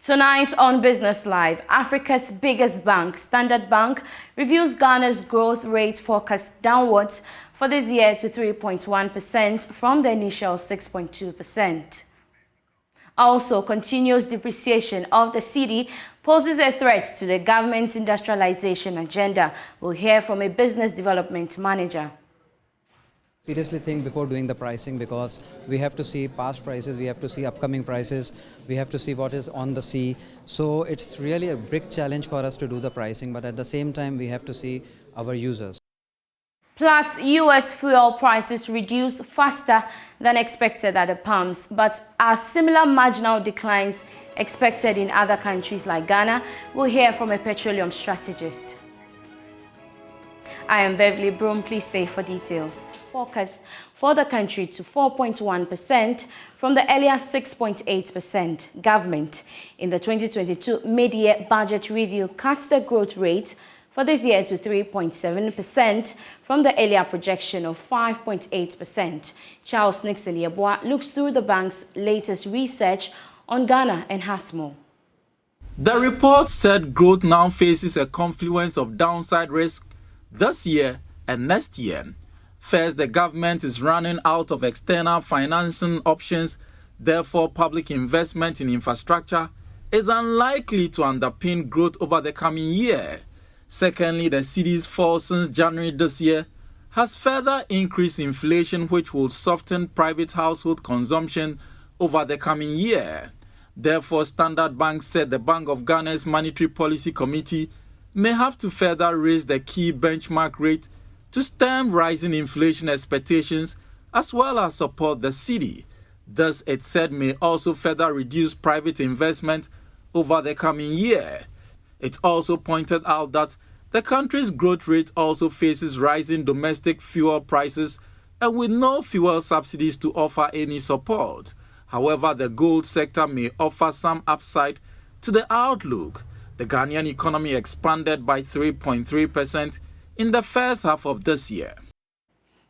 Tonight on Business Live, Africa's biggest bank, Standard Bank, reviews Ghana's growth rate forecast downwards for this year to 3.1% from the initial 6.2%. Also, continuous depreciation of the cedi poses a threat to the government's industrialization agenda. We'll hear from a business development manager. Seriously think before doing the pricing, because we have to see past prices, we have to see upcoming prices, we have to see what is on the sea. So it's really a big challenge for us to do the pricing, but at the same time we have to see our users. Plus, U.S. fuel prices reduced faster than expected at the pumps, but are similar marginal declines expected in other countries like Ghana? We'll hear from a petroleum strategist. I am Beverly Broohm. Please stay for details. Forecast for the country to 4.1% from the earlier 6.8%. Government in the 2022 mid-year budget review cut the growth rate for this year to 3.7% from the earlier projection of 5.8%. Charles Nixon Yeboah looks through the bank's latest research on Ghana and has more. The report said growth now faces a confluence of downside risk this year and next year. First, the government is running out of external financing options, therefore public investment in infrastructure is unlikely to underpin growth over the coming year. Secondly, the cedi's fall since January this year has further increased inflation, which will soften private household consumption over the coming year. Therefore, Standard Bank said the Bank of Ghana's Monetary Policy Committee may have to further raise the key benchmark rate to stem rising inflation expectations as well as support the cedi. Thus, it said may also further reduce private investment over the coming year. It also pointed out that the country's growth rate also faces rising domestic fuel prices and with no fuel subsidies to offer any support. However, the gold sector may offer some upside to the outlook. The Ghanaian economy expanded by 3.3% in the first half of this year.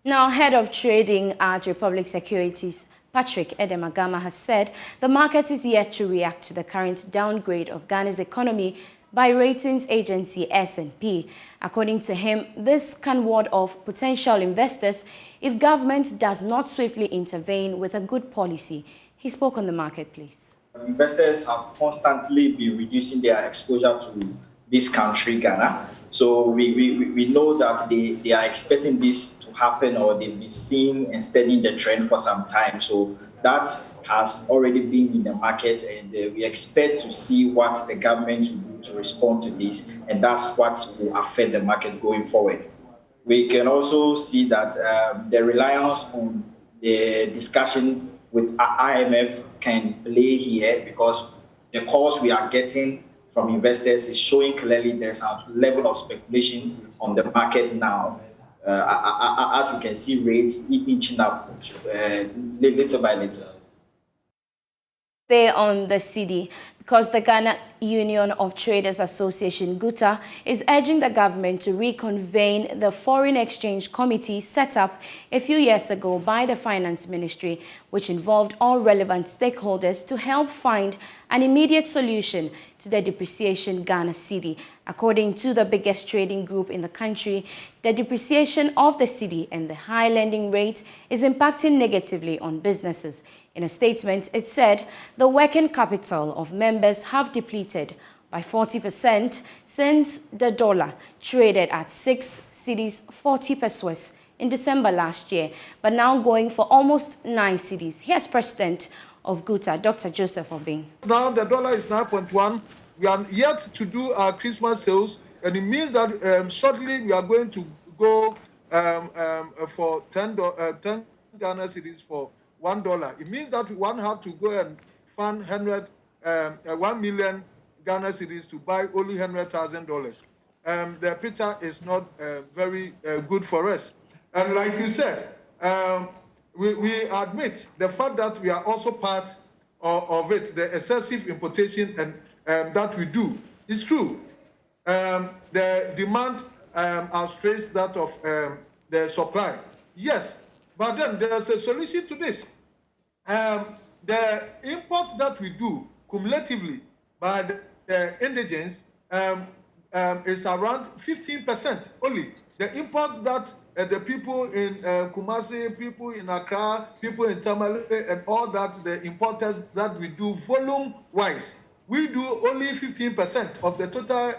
Now, head of trading at Republic Securities, Patrick Edemagama, has said the market is yet to react to the current downgrade of Ghana's economy by ratings agency S&P. According to him, this can ward off potential investors if government does not swiftly intervene with a good policy. He spoke on the marketplace. Investors have constantly been reducing their exposure to this country, Ghana. So we know that they are expecting this to happen, or they've been seeing and studying the trend for some time. So that has already been in the market, and we expect to see what the government will do to respond to this, and that's what will affect the market going forward. We can also see that the reliance on the discussion with IMF can play here, because the calls we are getting from investors is showing clearly there's a level of speculation on the market now. As you can see, rates inching up little by little. Stay on the cedi, because the Ghana Union of Traders Association, GUTA, is urging the government to reconvene the Foreign Exchange Committee set up a few years ago by the Finance Ministry, which involved all relevant stakeholders to help find an immediate solution to the depreciation Ghana cedi. According to the biggest trading group in the country, the depreciation of the cedi and the high lending rate is impacting negatively on businesses. In a statement, it said the working capital of members have depleted by 40% since the dollar traded at 6 cedis 40 pesos in December last year, but now going for almost 9 cedis. Here's President of GUTA, Dr. Joseph Obing. Now the dollar is 9.1. We are yet to do our Christmas sales, and it means that shortly we are going to go for 10 Ghana cedis for $1. It means that one have to go and fund 1 million Ghana cedis to buy only $100,000. The picture is not very good for us. And like you said, we admit the fact that we are also part of it, the excessive importation and that we do. It's true. The demand outstrips that of the supply. Yes. But then there's a solution to this. The imports that we do cumulatively by the indigents is around 15% only. The impact that the people in Kumasi, people in Accra, people in Tamale, and all that, the importers that we do volume-wise, we do only 15% of the total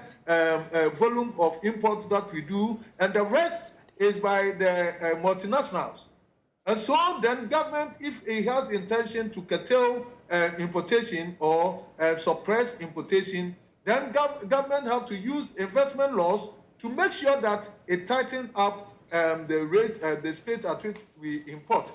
volume of imports that we do, and the rest is by the multinationals. And so then government, if it has intention to curtail importation or suppress importation, then government have to use investment laws to make sure that it tightens up the rate, the speed at which we import.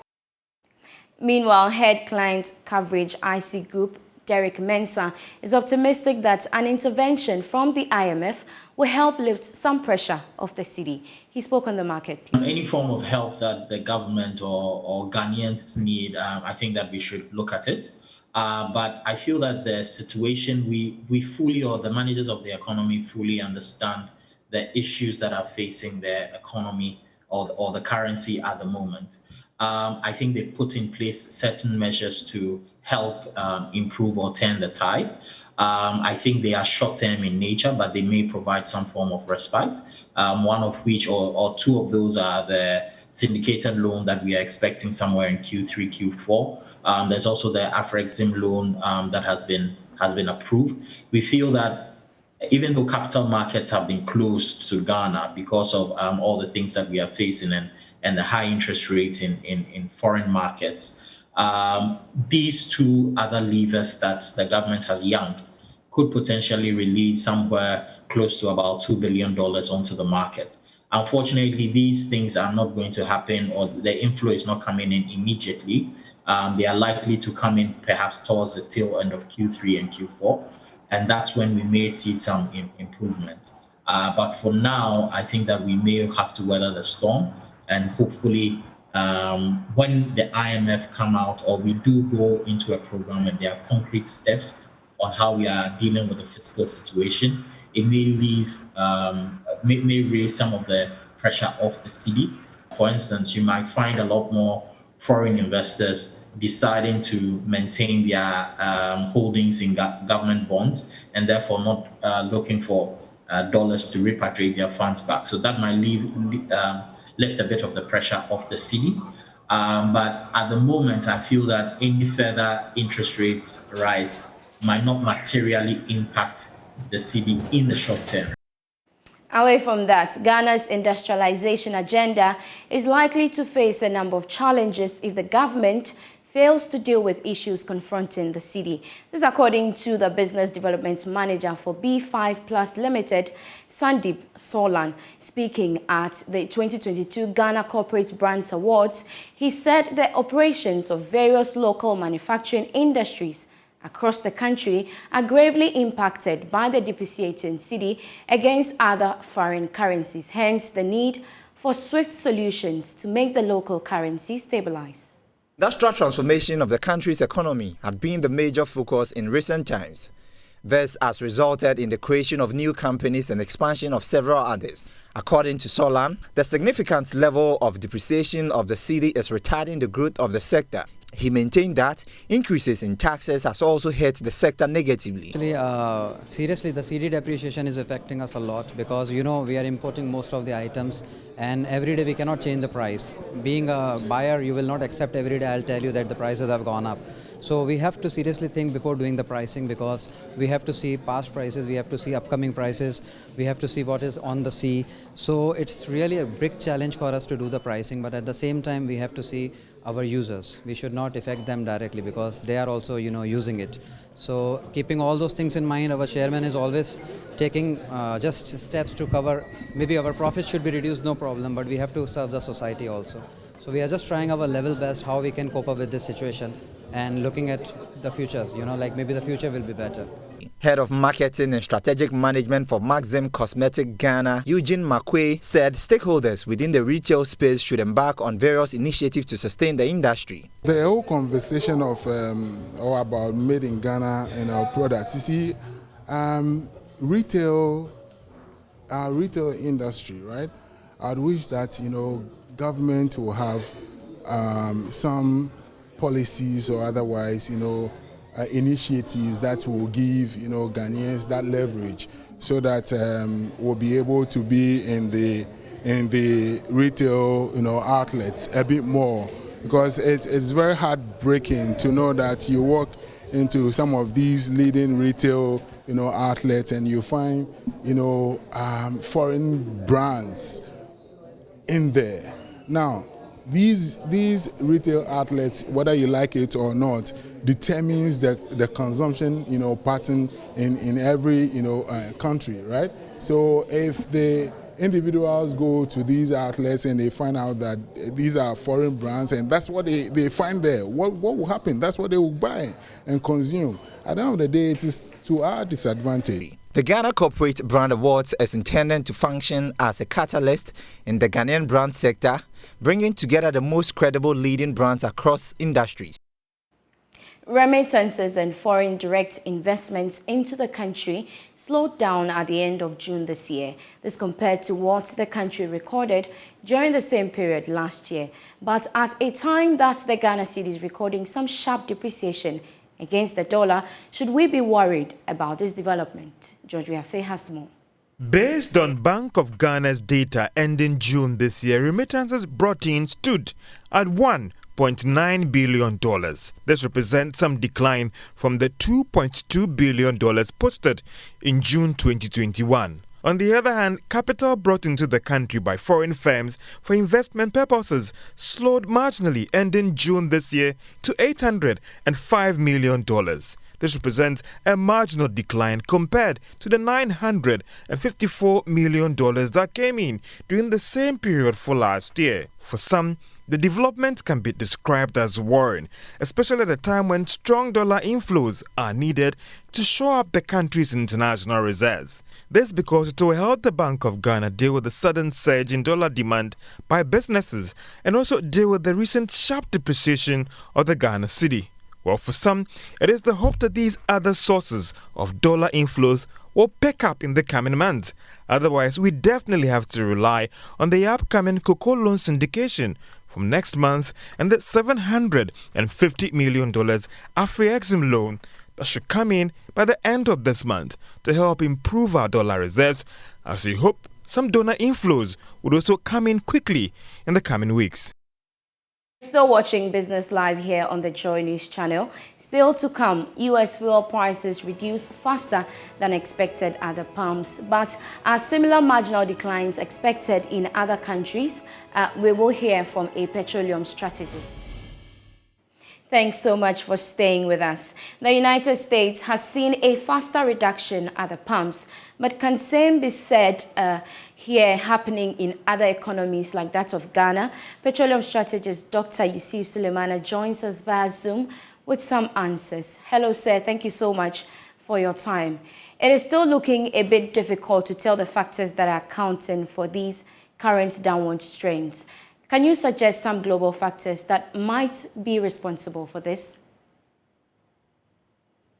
Meanwhile, head client coverage IC Group Derek Mensah is optimistic that an intervention from the IMF will help lift some pressure off the city. He spoke on the marketplace. Any form of help that the government or Ghanaians need, I think that we should look at it. But I feel that the situation, we fully, or the managers of the economy fully understand the issues that are facing the economy or the currency at the moment. I think they put in place certain measures to help improve or turn the tide. I think they are short-term in nature, but they may provide some form of respite. One of which, or two of those, are the syndicated loan that we are expecting somewhere in Q3, Q4. There's also the Afrexim loan that has been approved. We feel that even though capital markets have been closed to Ghana because of all the things that we are facing and the high interest rates in foreign markets, these two other levers that the government has yanked could potentially release somewhere close to about $2 billion onto the market. Unfortunately, these things are not going to happen, or the inflow is not coming in immediately. They are likely to come in perhaps towards the tail end of Q3 and Q4, and that's when we may see some improvement. But for now, I think that we may have to weather the storm, and hopefully when the IMF come out, or we do go into a program and there are concrete steps on how we are dealing with the fiscal situation, it may raise some of the pressure off the city. For instance, you might find a lot more foreign investors deciding to maintain their holdings in government bonds, and therefore not looking for dollars to repatriate their funds back. So that might lift a bit of the pressure off the city. But at the moment, I feel that any further interest rate rise might not materially impact the city in the short term. Away from that, Ghana's industrialization agenda is likely to face a number of challenges if the government fails to deal with issues confronting the city. This is according to the Business Development Manager for B5 Plus Limited, Sandeep Solan. Speaking at the 2022 Ghana Corporate Brands Awards, he said the operations of various local manufacturing industries across the country are gravely impacted by the depreciating cedi against other foreign currencies, hence the need for swift solutions to make the local currency stabilize. Industrial transformation of the country's economy had been the major focus in recent times. This has resulted in the creation of new companies and expansion of several others. According to Solan, the significant level of depreciation of the cedi is retarding the growth of the sector. He maintained that increases in taxes has also hit the sector negatively. Actually, seriously, the cedi depreciation is affecting us a lot because, you know, we are importing most of the items and every day we cannot change the price. Being a buyer, you will not accept every day I'll tell you that the prices have gone up. So we have to seriously think before doing the pricing, because we have to see past prices, we have to see upcoming prices, we have to see what is on the sea. So it's really a big challenge for us to do the pricing, but at the same time we have to see our users. We should not affect them directly because they are also, you know, using it. So keeping all those things in mind, our chairman is always taking just steps to cover. Maybe our profits should be reduced, no problem, but we have to serve the society also. So we are just trying our level best how we can cope up with this situation and looking at the futures, you know, like maybe the future will be better. Head of Marketing and Strategic Management for Maxim Cosmetic Ghana, Eugene Makwe, said stakeholders within the retail space should embark on various initiatives to sustain the industry. The whole conversation of about made in Ghana and our products, you see, retail industry, right? I wish that, you know, government will have some policies or otherwise, you know, initiatives that will give Ghanaians that leverage, so that we'll be able to be in the retail outlets a bit more, because it's very heartbreaking to know that you walk into some of these leading retail outlets and you find foreign brands in there. Now, these retail outlets, whether you like it or not, determines the consumption pattern in every country, right? So if the individuals go to these outlets and they find out that these are foreign brands and that's what they find there, what will happen? That's what they will buy and consume. At the end of the day, it is to our disadvantage. The Ghana Corporate Brand Awards is intended to function as a catalyst in the Ghanaian brand sector, bringing together the most credible leading brands across industries. Remittances and foreign direct investments into the country slowed down at the end of June this year. This compared to what the country recorded during the same period last year. But at a time that the Ghana cedi is recording some sharp depreciation against the dollar, should we be worried about this development? George Wiafe has more. Based on Bank of Ghana's data ending June this year, remittances brought in stood at $1.9 billion. This represents some decline from the $2.2 billion posted in June 2021. On the other hand, capital brought into the country by foreign firms for investment purposes slowed marginally, ending June this year to $805 million. This represents a marginal decline compared to the $954 million that came in during the same period for last year. For some, the development can be described as worrying, especially at a time when strong dollar inflows are needed to shore up the country's international reserves. This because it will help the Bank of Ghana deal with the sudden surge in dollar demand by businesses and also deal with the recent sharp depreciation of the Ghana cedi. Well, for some, it is the hope that these other sources of dollar inflows will pick up in the coming months. Otherwise, we definitely have to rely on the upcoming cocoa loan syndication from next month and the $750 million Afri-Exim loan that should come in by the end of this month to help improve our dollar reserves, as we hope some donor inflows would also come in quickly in the coming weeks. Still watching Business Live here on the Joy News channel. Still to come, U.S. fuel prices reduced faster than expected at the pumps, but are similar marginal declines expected in other countries? We will hear from a petroleum strategist. Thanks so much for staying with us. The United States has seen a faster reduction at the pumps, but can same be said here happening in other economies like that of Ghana? Petroleum strategist Dr. Yusuf Sulemana joins us via Zoom with some answers. Hello, sir. Thank you so much for your time. It is still looking a bit difficult to tell the factors that are accounting for these current downward trends. Can you suggest some global factors that might be responsible for this?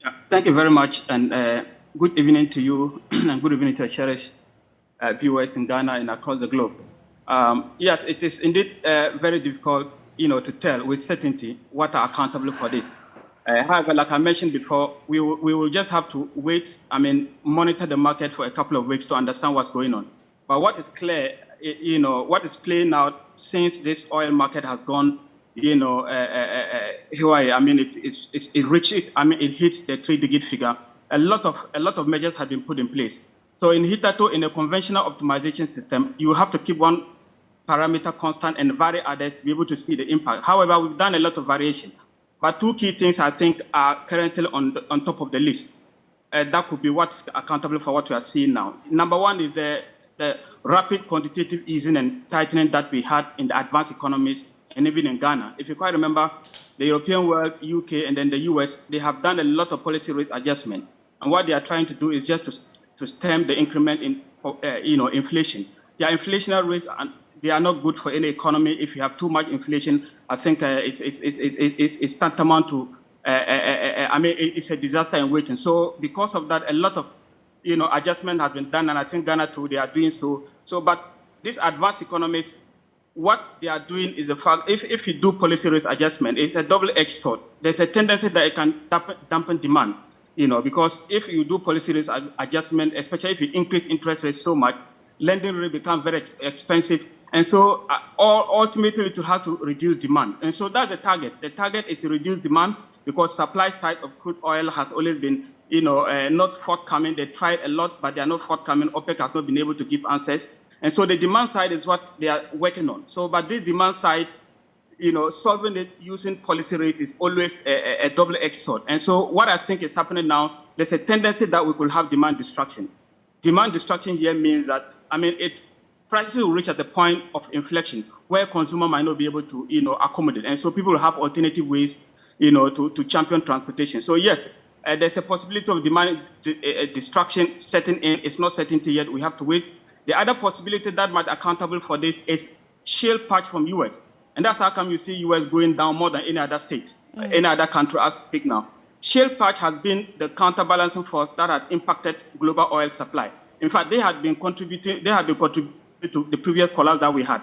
Yeah, thank you very much, and good evening to you, and good evening to our cherished viewers in Ghana and across the globe. Yes, it is indeed very difficult, to tell with certainty what are accountable for this. However, like I mentioned before, we will just have to wait. Monitor the market for a couple of weeks to understand what's going on. But what is clear, what is playing out since this oil market has gone, it reaches, it hits the 3-digit figure. A lot of measures have been put in place. So in hitherto, in a conventional optimization system, you have to keep one parameter constant and vary others to be able to see the impact. However, we've done a lot of variation. But two key things I think are currently on top of the list. That could be what's accountable for what we are seeing now. Number one is the rapid quantitative easing and tightening that we had in the advanced economies and even in Ghana. If you quite remember, the European world, UK, and then the US, they have done a lot of policy rate adjustment. And what they are trying to do is just to stem the increment in inflation. Their inflationary rates, they are not good for any economy. If you have too much inflation, I think it's tantamount to, it's a disaster in waiting. So because of that, a lot of adjustment has been done, and I think Ghana too, they are doing so. But these advanced economies, what they are doing is the fact, if you do policy risk adjustment, it's a double-edged sword. There's a tendency that it can dampen demand, because if you do policy risk adjustment, especially if you increase interest rates so much, lending really becomes very expensive. And so ultimately to have to reduce demand. And so that's the target. The target is to reduce demand because supply side of crude oil has always been, not forthcoming. They tried a lot, but they are not forthcoming. OPEC has not been able to give answers. And so the demand side is what they are working on. So, but this demand side, solving it using policy rates is always a double-edged sword. And so what I think is happening now, there's a tendency that we could have demand destruction. Demand destruction here means that, prices will reach at the point of inflection where consumer might not be able to, accommodate. And so people will have alternative ways, to champion transportation. So yes, there's a possibility of demand destruction setting in. It's not certainty yet. We have to wait. The other possibility that might be accountable for this is shale patch from U.S. And that's how come you see U.S. going down more than any other state, any other country as we speak now. Shale patch has been the counterbalancing force that has impacted global oil supply. In fact, they have been contributing to the previous collapse that we had.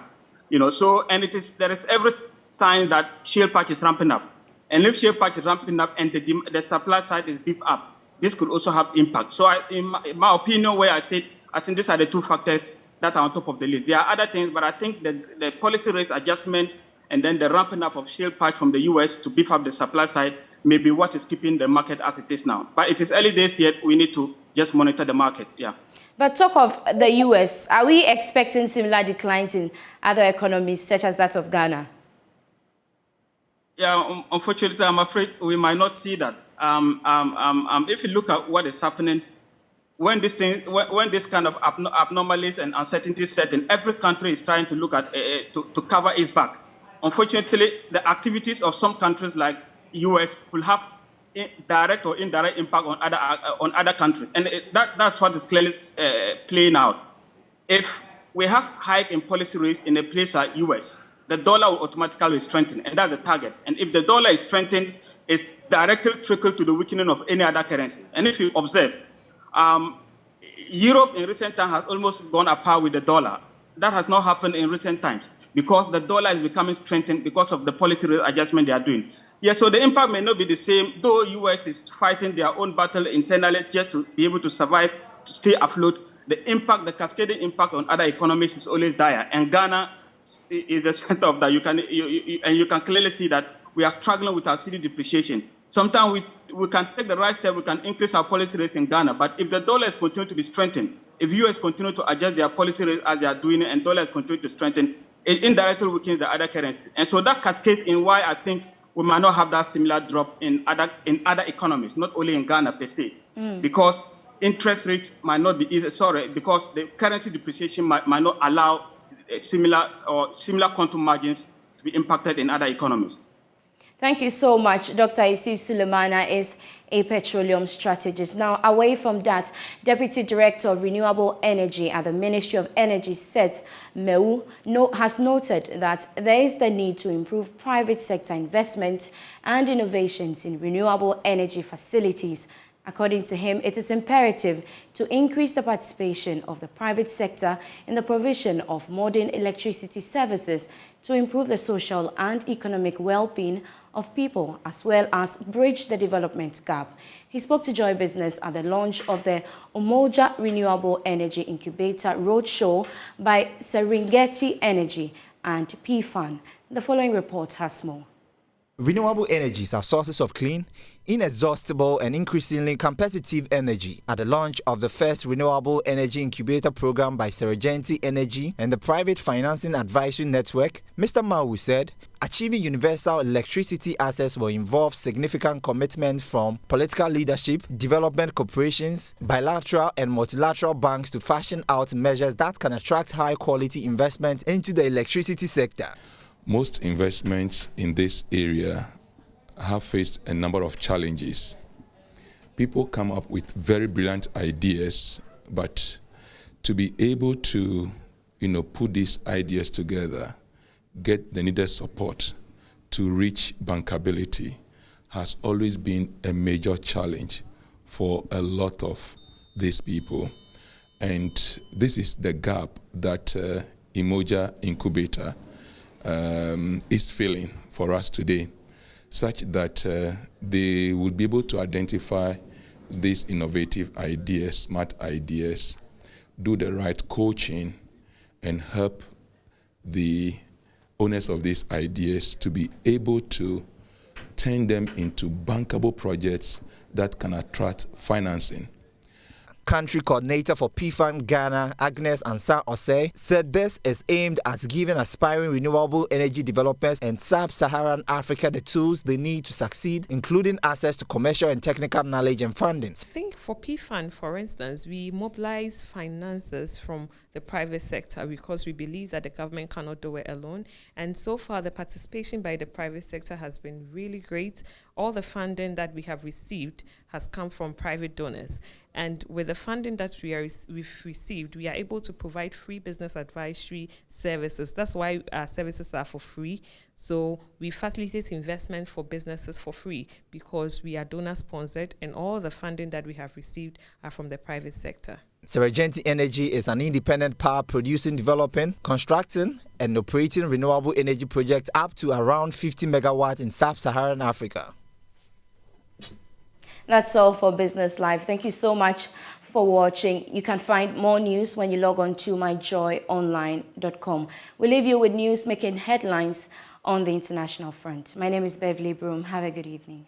So, and there is every sign that shale patch is ramping up. And if shale patch is ramping up and the supply side is beefed up, this could also have impact. So in my opinion, where I said, I think these are the two factors that are on top of the list. There are other things, but I think the policy rate adjustment and then the ramping up of shale patch from the U.S. to beef up the supply side may be what is keeping the market as it is now. But it is early days yet. We need to just monitor the market. Yeah. But talk of the U.S., are we expecting similar declines in other economies such as that of Ghana? Yeah, unfortunately, I'm afraid we might not see that. If you look at what is happening, when this kind of abnormalities and uncertainties set in, every country is trying to look at to cover its back. Unfortunately, the activities of some countries like U.S. will have direct or indirect impact on other countries, and that's what is clearly playing out. If we have hike in policy rates in a place like U.S., the dollar will automatically strengthen, and that's the target. And if the dollar is strengthened, it directly trickles to the weakening of any other currency. And if you observe, Europe in recent times has almost gone apart with the dollar. That has not happened in recent times because the dollar is becoming strengthened because of the policy rate adjustment they are doing. Yeah, so the impact may not be the same, though U.S. is fighting their own battle internally just to be able to survive, to stay afloat. The impact, the cascading impact on other economies is always dire. And Ghana is the center of that. You can clearly see that we are struggling with our cedi depreciation. Sometimes we can take the right step, we can increase our policy rates in Ghana, but if the dollar is continuing to be strengthened, if U.S. continue to adjust their policy rates as they are doing it, and dollars continue to strengthen, it indirectly weakens the other currency. And so that cascades in why I think we might not have that similar drop in other economies, not only in Ghana per se, because interest rates might not be easy, because the currency depreciation might not allow similar quantum margins to be impacted in other economies. Thank you so much. Dr. Isif Sulemana is a petroleum strategist. Now, away from that, Deputy Director of Renewable Energy at the Ministry of Energy, Seth Meu, has noted that there is the need to improve private sector investment and innovations in renewable energy facilities. According to him, it is imperative to increase the participation of the private sector in the provision of modern electricity services to improve the social and economic well-being of people, as well as bridge the development gap. He spoke to Joy Business at the launch of the Umoja Renewable Energy Incubator Roadshow by Serengeti Energy and PFAN. The following report has more. Renewable energies are sources of clean, inexhaustible and increasingly competitive energy. At the launch of the first Renewable Energy Incubator Program by Serengeti Energy and the Private Financing Advisory Network, Mr. Mau said, achieving universal electricity access will involve significant commitment from political leadership, development corporations, bilateral and multilateral banks to fashion out measures that can attract high-quality investment into the electricity sector. Most investments in this area have faced a number of challenges. People come up with very brilliant ideas, but to be able to, put these ideas together, get the needed support to reach bankability has always been a major challenge for a lot of these people. And this is the gap that Umoja Incubator is feeling for us today, such that they will be able to identify these innovative ideas, smart ideas, do the right coaching, and help the owners of these ideas to be able to turn them into bankable projects that can attract financing. Country coordinator for PFAN Ghana, Agnes Ansa Osei, said this is aimed at giving aspiring renewable energy developers in sub-Saharan Africa the tools they need to succeed, including access to commercial and technical knowledge and funding. I think for PFAN, for instance, we mobilize finances from the private sector because we believe that the government cannot do it alone. And so far, the participation by the private sector has been really great. All the funding that we have received has come from private donors. And with the funding that we've received, we are able to provide free business advisory services. That's why our services are for free. So we facilitate investment for businesses for free because we are donor sponsored, and all the funding that we have received are from the private sector. Serengeti Energy is an independent power producing, developing, constructing and operating renewable energy projects up to around 50 megawatts in sub-Saharan Africa. That's all for Business Live. Thank you so much for watching. You can find more news when you log on to myjoyonline.com. We leave you with news making headlines on the international front. My name is Beverly Broohm. Have a good evening.